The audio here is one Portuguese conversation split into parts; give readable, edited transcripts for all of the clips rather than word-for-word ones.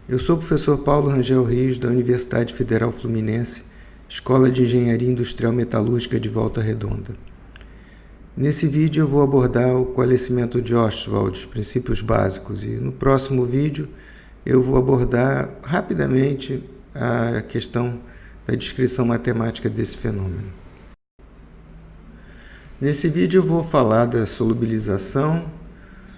Eu sou o professor Paulo Rangel Rios, da Universidade Federal Fluminense, Escola de Engenharia Industrial Metalúrgica de Volta Redonda. Nesse vídeo eu vou abordar o coalescimento de Ostwald, os princípios básicos, e no próximo vídeo eu vou abordar rapidamente a questão da descrição matemática desse fenômeno. Nesse vídeo eu vou falar da solubilização,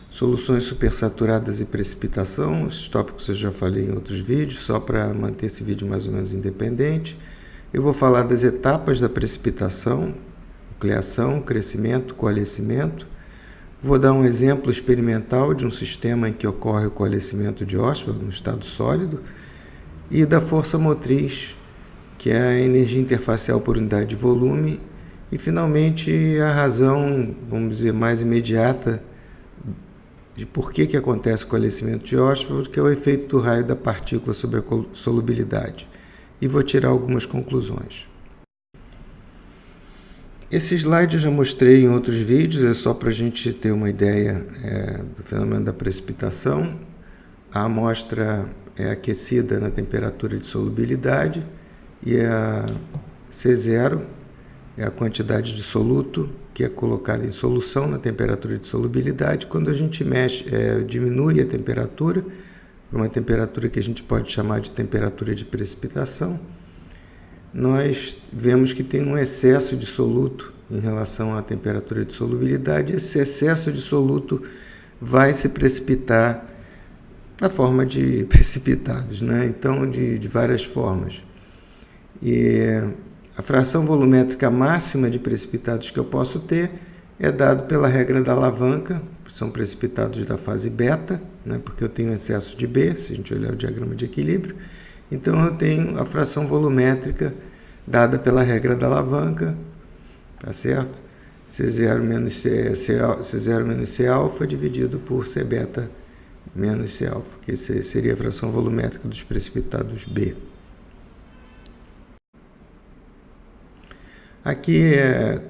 soluções supersaturadas e precipitação. Esses tópicos eu já falei em outros vídeos, só para manter esse vídeo mais ou menos independente. Eu vou falar das etapas da precipitação, nucleação, crescimento, coalescimento. Vou dar um exemplo experimental de um sistema em que ocorre o coalescimento de Ostwald no estado sólido e da força motriz, que é a energia interfacial por unidade de volume, e finalmente a razão, vamos dizer, mais imediata de por que acontece o coalescimento de Ostwald, que é o efeito do raio da partícula sobre a solubilidade. E vou tirar algumas conclusões. Esse slide eu já mostrei em outros vídeos, é só para a gente ter uma ideia do fenômeno da precipitação. A amostra é aquecida na temperatura de solubilidade e a C0 é a quantidade de soluto que é colocada em solução na temperatura de solubilidade. Quando a gente diminui a temperatura para uma temperatura que a gente pode chamar de temperatura de precipitação, nós vemos que tem um excesso de soluto em relação à temperatura de solubilidade. Esse excesso de soluto vai se precipitar na forma de precipitados, né? Então, de várias formas. E a fração volumétrica máxima de precipitados que eu posso ter é dado pela regra da alavanca, são precipitados da fase beta, né, porque eu tenho excesso de B, se a gente olhar o diagrama de equilíbrio. Então eu tenho a fração volumétrica dada pela regra da alavanca, tá certo? C0 menos C alfa dividido por C beta menos C alfa, que seria a fração volumétrica dos precipitados B. Aqui,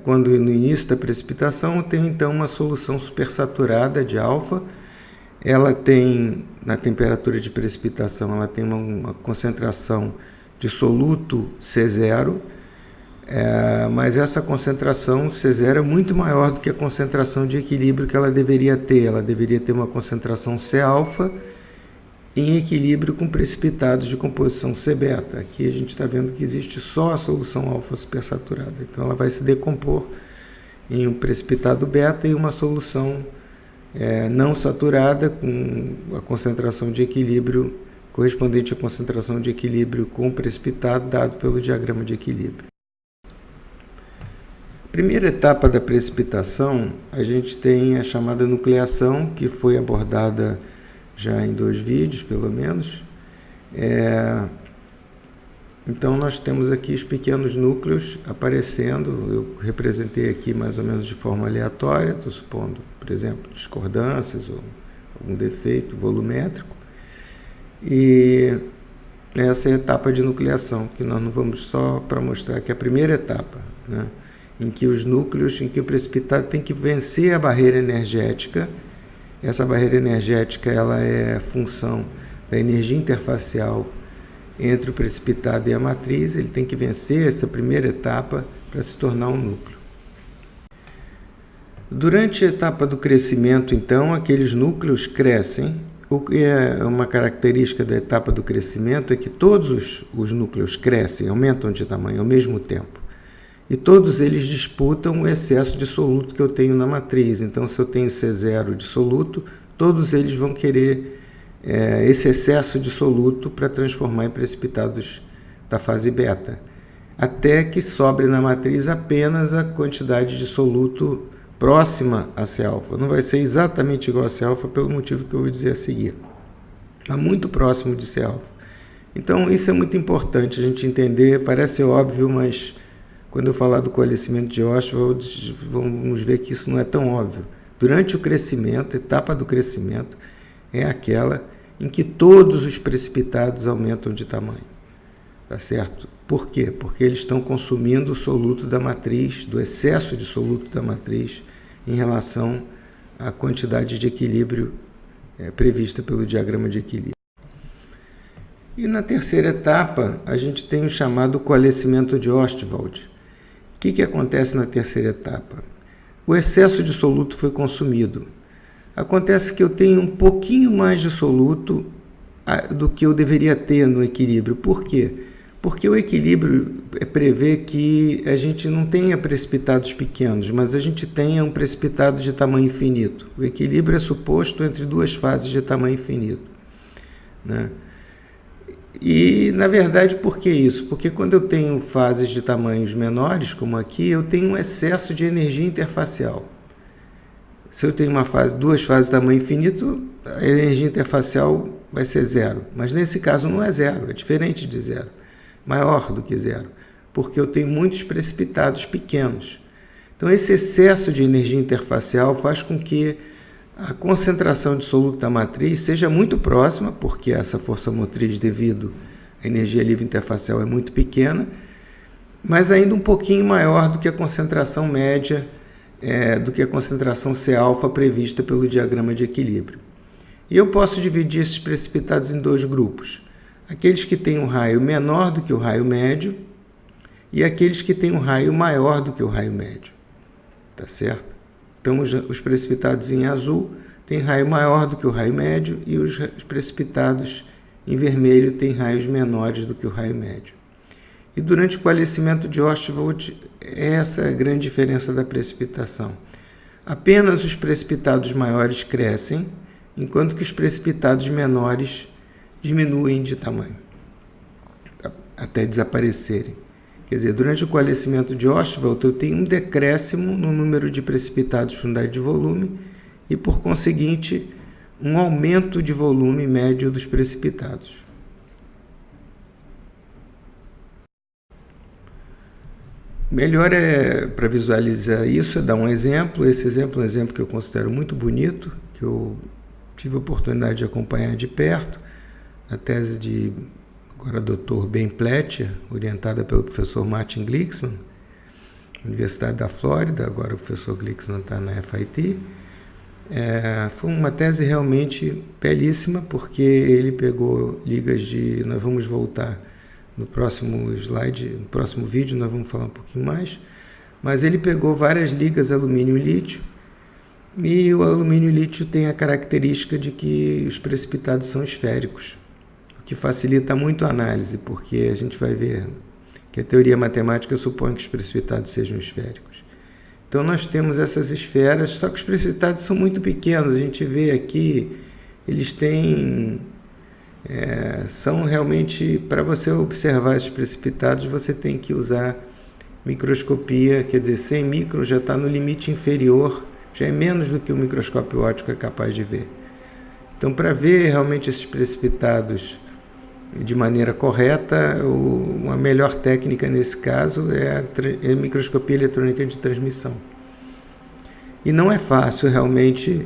quando no início da precipitação, eu tenho então uma solução supersaturada de alfa. Ela tem, na temperatura de precipitação, ela tem uma concentração de soluto C0, mas essa concentração C0 é muito maior do que a concentração de equilíbrio que ela deveria ter. Ela deveria ter uma concentração C alfa em equilíbrio com precipitados de composição C beta. Aqui a gente está vendo que existe só a solução alfa supersaturada. Então ela vai se decompor em um precipitado beta e uma solução não saturada com a concentração de equilíbrio correspondente à concentração de equilíbrio com o precipitado dado pelo diagrama de equilíbrio. Primeira etapa da precipitação, a gente tem a chamada nucleação, que foi abordada já em 2 vídeos, pelo menos. Então, nós temos aqui os pequenos núcleos aparecendo. Eu representei aqui mais ou menos de forma aleatória, estou supondo, por exemplo, discordâncias ou algum defeito volumétrico. E essa é a etapa de nucleação, que nós não vamos só para mostrar que é a primeira etapa, né, em que os núcleos, em que o precipitado tem que vencer a barreira energética. Essa barreira energética ela é função da energia interfacial entre o precipitado e a matriz. Ele tem que vencer essa primeira etapa para se tornar um núcleo. Durante a etapa do crescimento, então, aqueles núcleos crescem. O que é uma característica da etapa do crescimento é que todos os núcleos crescem, aumentam de tamanho ao mesmo tempo. E todos eles disputam o excesso de soluto que eu tenho na matriz. Então, se eu tenho C0 de soluto, todos eles vão querer esse excesso de soluto para transformar em precipitados da fase beta, até que sobre na matriz apenas a quantidade de soluto próxima a C alfa. Não vai ser exatamente igual a C alfa pelo motivo que eu vou dizer a seguir, mas muito próximo de C alfa. Então, isso é muito importante a gente entender. Parece óbvio, mas quando eu falar do coalescimento de Ostwald, vamos ver que isso não é tão óbvio. Durante o crescimento, a etapa do crescimento é aquela em que todos os precipitados aumentam de tamanho. Tá certo? Por quê? Porque eles estão consumindo o soluto da matriz, do excesso de soluto da matriz, em relação à quantidade de equilíbrio prevista pelo diagrama de equilíbrio. E na terceira etapa, a gente tem o chamado coalescimento de Ostwald. O que acontece na terceira etapa? O excesso de soluto foi consumido. Acontece que eu tenho um pouquinho mais de soluto do que eu deveria ter no equilíbrio. Por quê? Porque o equilíbrio prevê que a gente não tenha precipitados pequenos, mas a gente tenha um precipitado de tamanho infinito. O equilíbrio é suposto entre duas fases de tamanho infinito, né? E, na verdade, por que isso? Porque quando eu tenho fases de tamanhos menores, como aqui, eu tenho um excesso de energia interfacial. Se eu tenho duas fases de tamanho infinito, a energia interfacial vai ser zero. Mas nesse caso não é zero, é diferente de zero, maior do que zero, porque eu tenho muitos precipitados pequenos. Então esse excesso de energia interfacial faz com que a concentração de soluto da matriz seja muito próxima, porque essa força motriz devido à energia livre interfacial é muito pequena, mas ainda um pouquinho maior do que a concentração média, do que a concentração C-alfa prevista pelo diagrama de equilíbrio. E eu posso dividir esses precipitados em dois grupos. Aqueles que têm um raio menor do que o raio médio e aqueles que têm um raio maior do que o raio médio. Tá certo? Então, os precipitados em azul têm raio maior do que o raio médio e os precipitados em vermelho têm raios menores do que o raio médio. E durante o coalescimento de Ostwald, essa é a grande diferença da precipitação. Apenas os precipitados maiores crescem, enquanto que os precipitados menores diminuem de tamanho, até desaparecerem. Quer dizer, durante o coalescimento de Ostwald, eu tenho um decréscimo no número de precipitados por unidade de volume e, por conseguinte, um aumento de volume médio dos precipitados. Melhor para visualizar isso, dar um exemplo. Esse exemplo é um exemplo que eu considero muito bonito, que eu tive a oportunidade de acompanhar de perto, a tese de agora Dr. Ben Pletcher, orientada pelo professor Martin Glicksman, Universidade da Flórida, agora o professor Glicksman está na FIT. Foi uma tese realmente belíssima, porque ele pegou ligas de... Nós vamos voltar no próximo slide, no próximo vídeo, nós vamos falar um pouquinho mais, mas ele pegou várias ligas alumínio-lítio, e o alumínio-lítio tem a característica de que os precipitados são esféricos, o que facilita muito a análise, porque a gente vai ver que a teoria matemática supõe que os precipitados sejam esféricos. Então nós temos essas esferas, só que os precipitados são muito pequenos. A gente vê aqui, eles têm... são realmente... Para você observar esses precipitados, você tem que usar microscopia, quer dizer, 100 microns já está no limite inferior, já é menos do que o microscópio óptico é capaz de ver. Então, para ver realmente esses precipitados de maneira correta, uma melhor técnica nesse caso é a microscopia eletrônica de transmissão. E não é fácil realmente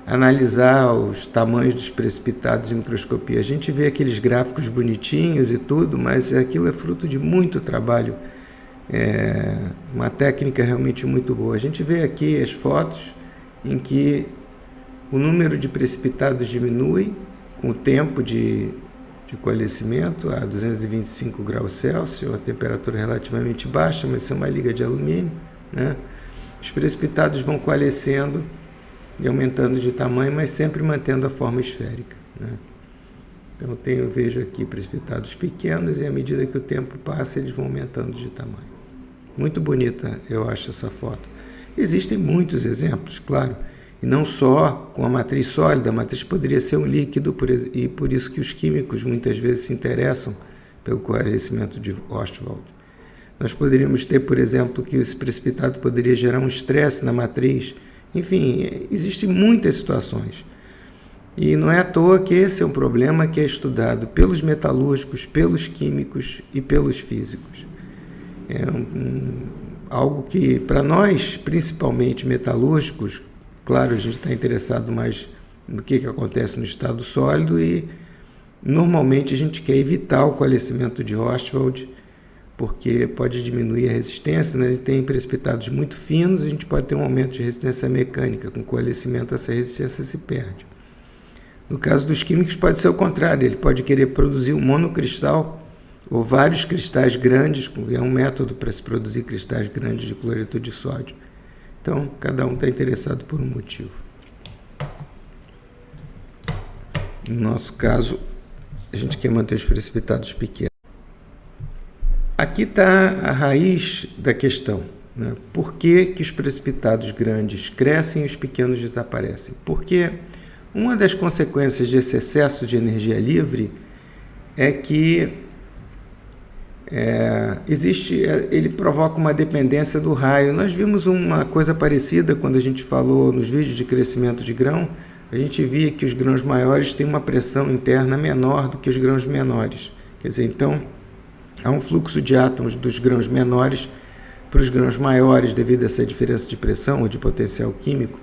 analisar os tamanhos dos precipitados em microscopia. A gente vê aqueles gráficos bonitinhos e tudo, mas aquilo é fruto de muito trabalho, uma técnica realmente muito boa. A gente vê aqui as fotos em que o número de precipitados diminui com o tempo de coalescimento a 225 graus Celsius, uma temperatura relativamente baixa, mas isso é uma liga de alumínio, né? Os precipitados vão coalescendo e aumentando de tamanho, mas sempre mantendo a forma esférica, né? Então eu vejo aqui precipitados pequenos e à medida que o tempo passa eles vão aumentando de tamanho. Muito bonita, eu acho, essa foto. Existem muitos exemplos, claro, e não só com a matriz sólida. A matriz poderia ser um líquido, e por isso que os químicos muitas vezes se interessam pelo coalescimento de Ostwald. Nós poderíamos ter, por exemplo, que esse precipitado poderia gerar um estresse na matriz. Enfim, existem muitas situações. E não é à toa que esse é um problema que é estudado pelos metalúrgicos, pelos químicos e pelos físicos. É algo que, para nós, principalmente metalúrgicos, claro, a gente está interessado mais no que acontece no estado sólido e, normalmente, a gente quer evitar o coalescimento de Ostwald, porque pode diminuir a resistência, né? Tem precipitados muito finos, a gente pode ter um aumento de resistência mecânica. Com coalescimento, essa resistência se perde. No caso dos químicos pode ser o contrário, ele pode querer produzir um monocristal ou vários cristais grandes, é um método para se produzir cristais grandes de cloreto de sódio. Então, cada um está interessado por um motivo. No nosso caso, a gente quer manter os precipitados pequenos. Aqui está a raiz da questão, né? Por que que os precipitados grandes crescem e os pequenos desaparecem? Porque uma das consequências desse excesso de energia livre é que ele provoca uma dependência do raio. Nós vimos uma coisa parecida quando a gente falou nos vídeos de crescimento de grão. A gente via que os grãos maiores têm uma pressão interna menor do que os grãos menores. Quer dizer, então, há um fluxo de átomos dos grãos menores para os grãos maiores devido a essa diferença de pressão ou de potencial químico.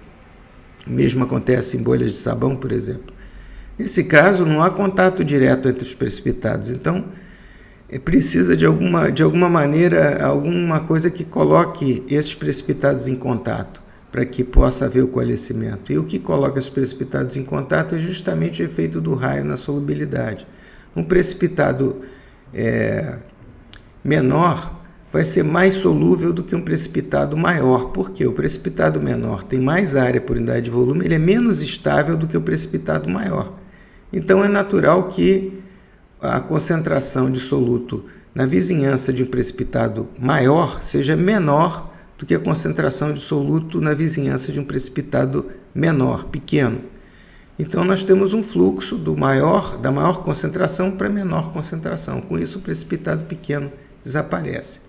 O mesmo acontece em bolhas de sabão, por exemplo. Nesse caso, não há contato direto entre os precipitados. Então, precisa de alguma maneira, alguma coisa que coloque esses precipitados em contato, para que possa haver o coalescimento. E o que coloca esses precipitados em contato é justamente o efeito do raio na solubilidade. Um precipitado menor vai ser mais solúvel do que um precipitado maior. Por quê? O precipitado menor tem mais área por unidade de volume, ele é menos estável do que o precipitado maior. Então é natural que a concentração de soluto na vizinhança de um precipitado maior seja menor do que a concentração de soluto na vizinhança de um precipitado menor, pequeno. Então nós temos um fluxo da maior concentração para menor concentração. Com isso o precipitado pequeno desaparece.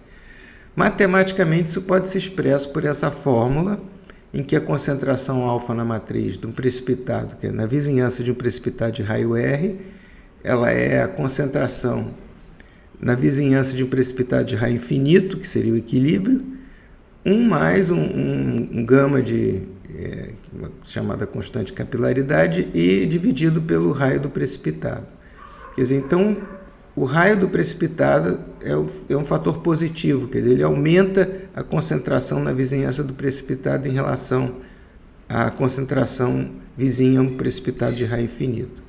Matematicamente isso pode ser expresso por essa fórmula em que a concentração alfa na matriz de um precipitado, que é na vizinhança de um precipitado de raio R, ela é a concentração na vizinhança de um precipitado de raio infinito, que seria o equilíbrio, mais um gama chamada constante de capilaridade e dividido pelo raio do precipitado. Quer dizer, então, o raio do precipitado é um fator positivo, quer dizer, ele aumenta a concentração na vizinhança do precipitado em relação à concentração vizinha a um precipitado de raio infinito.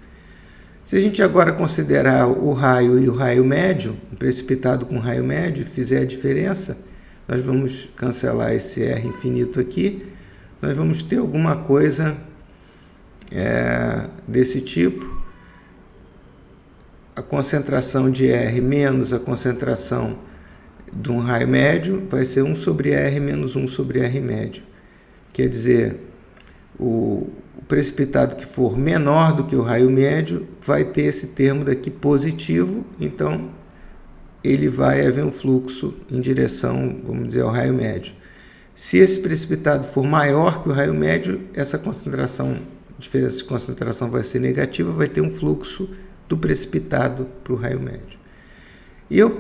Se a gente agora considerar o raio e o raio médio, um precipitado com raio médio, fizer a diferença, nós vamos cancelar esse R infinito aqui, nós vamos ter alguma coisa desse tipo. A concentração de R menos a concentração de um raio médio vai ser 1 sobre R menos 1 sobre R médio. Quer dizer, o precipitado que for menor do que o raio médio vai ter esse termo daqui positivo, então ele vai haver um fluxo em direção, vamos dizer, ao raio médio. Se esse precipitado for maior que o raio médio, essa diferença de concentração vai ser negativa, vai ter um fluxo do precipitado para o raio médio. E eu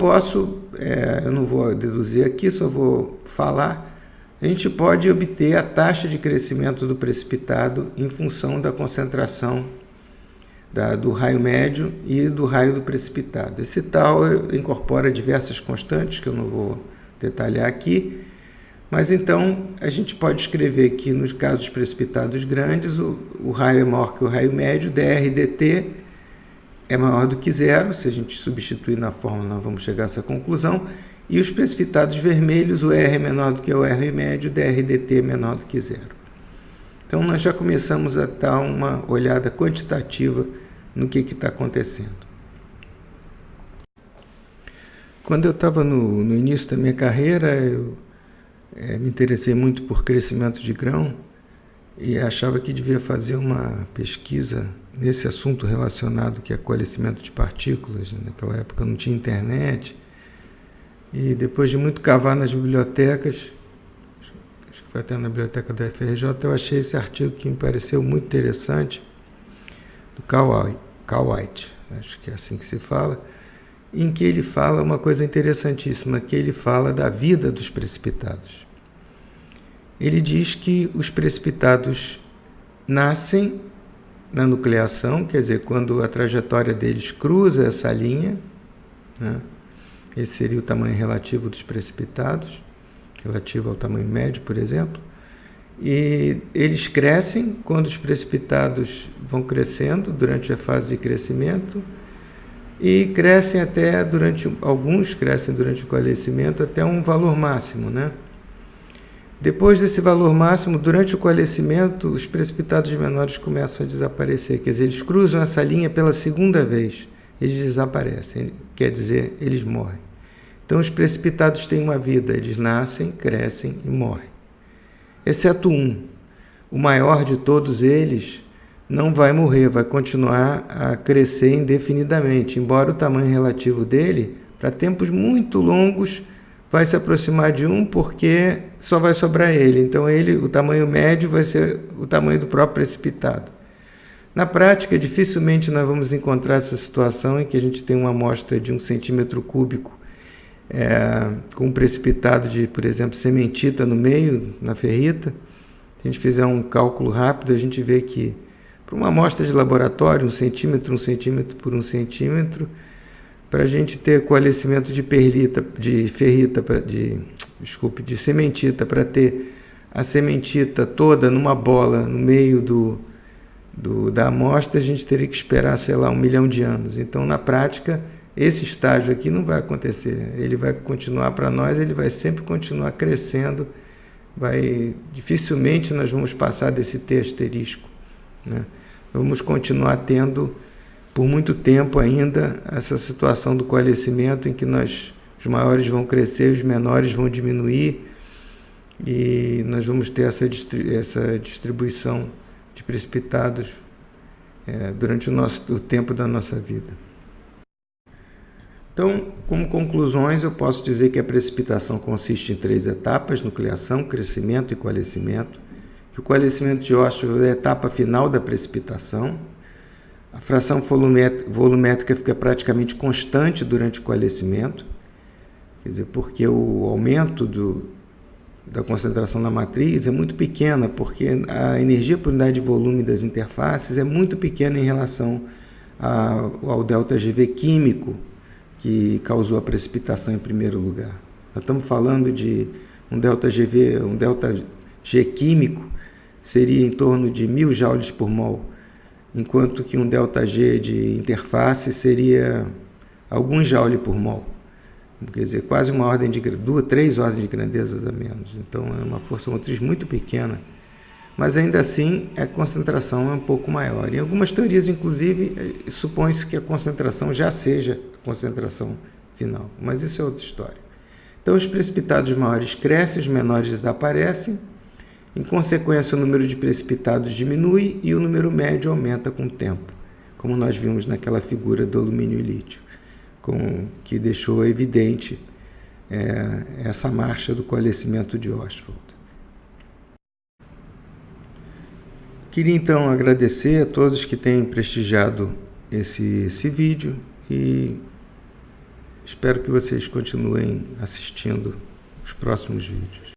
não vou deduzir aqui, só vou falar, a gente pode obter a taxa de crescimento do precipitado em função da concentração do raio médio e do raio do precipitado. Esse tal incorpora diversas constantes, que eu não vou detalhar aqui, mas então a gente pode escrever que nos casos dos precipitados grandes, o raio é maior que o raio médio, dr dt é maior do que zero. Se a gente substituir na fórmula, nós vamos chegar a essa conclusão. E os precipitados vermelhos, o R é menor do que o R médio, dr dt é menor do que zero. Então nós já começamos a dar uma olhada quantitativa no que está acontecendo. Quando eu estava no início da minha carreira, eu me interessei muito por crescimento de grão e achava que devia fazer uma pesquisa nesse assunto relacionado que é coalescimento de partículas. Naquela época não tinha internet, e depois de muito cavar nas bibliotecas, acho que foi até na biblioteca da FRJ, eu achei esse artigo que me pareceu muito interessante, do Carl White, acho que é assim que se fala, em que ele fala uma coisa interessantíssima, que ele fala da vida dos precipitados. Ele diz que os precipitados nascem na nucleação, quer dizer, quando a trajetória deles cruza essa linha, né? Esse seria o tamanho relativo dos precipitados, relativo ao tamanho médio, por exemplo, E eles crescem quando os precipitados vão crescendo durante a fase de crescimento e crescem até alguns crescem durante o coalescimento até um valor máximo, né? Depois desse valor máximo, durante o coalescimento, os precipitados menores começam a desaparecer, quer dizer, eles cruzam essa linha pela segunda vez, eles desaparecem, quer dizer, eles morrem. Então, os precipitados têm uma vida, eles nascem, crescem e morrem. Exceto um, o maior de todos eles, não vai morrer, vai continuar a crescer indefinidamente, embora o tamanho relativo dele, para tempos muito longos, vai se aproximar de 1 porque só vai sobrar ele. Então, o tamanho médio vai ser o tamanho do próprio precipitado. Na prática, dificilmente nós vamos encontrar essa situação em que a gente tem uma amostra de 1 centímetro cúbico com um precipitado de, por exemplo, sementita no meio, na ferrita. Se a gente fizer um cálculo rápido, a gente vê que para uma amostra de laboratório, 1 centímetro por 1 centímetro, para a gente ter coalescimento de sementita, para ter a sementita toda numa bola no meio da amostra, a gente teria que esperar, sei lá, 1 milhão de anos. Então, na prática, esse estágio aqui não vai acontecer. Ele vai continuar para nós, ele vai sempre continuar crescendo. Dificilmente nós vamos passar desse T asterisco, né? Vamos continuar tendo por muito tempo ainda essa situação do coalescimento em que os maiores vão crescer, os menores vão diminuir e nós vamos ter essa distribuição de precipitados durante o tempo da nossa vida. Então, como conclusões, eu posso dizer que a precipitação consiste em 3 etapas: nucleação, crescimento e coalescimento. Que o coalescimento de Ostwald é a etapa final da precipitação. A fração volumétrica fica praticamente constante durante o coalescimento, quer dizer, porque o aumento da concentração na matriz é muito pequena, porque a energia por unidade de volume das interfaces é muito pequena em relação ao ΔGV químico que causou a precipitação em primeiro lugar. Nós estamos falando de um ΔG químico seria em torno de 1000 joules por mol, enquanto que um ΔG de interface seria alguns joules por mol. Quer dizer, quase 3 ordens de grandezas a menos. Então, é uma força motriz muito pequena. Mas, ainda assim, a concentração é um pouco maior. Em algumas teorias, inclusive, supõe-se que a concentração já seja a concentração final. Mas isso é outra história. Então, os precipitados maiores crescem, os menores desaparecem. Em consequência, o número de precipitados diminui e o número médio aumenta com o tempo, como nós vimos naquela figura do alumínio e lítio, que deixou evidente essa marcha do coalescimento de Ostwald. Queria então agradecer a todos que têm prestigiado esse vídeo e espero que vocês continuem assistindo os próximos vídeos.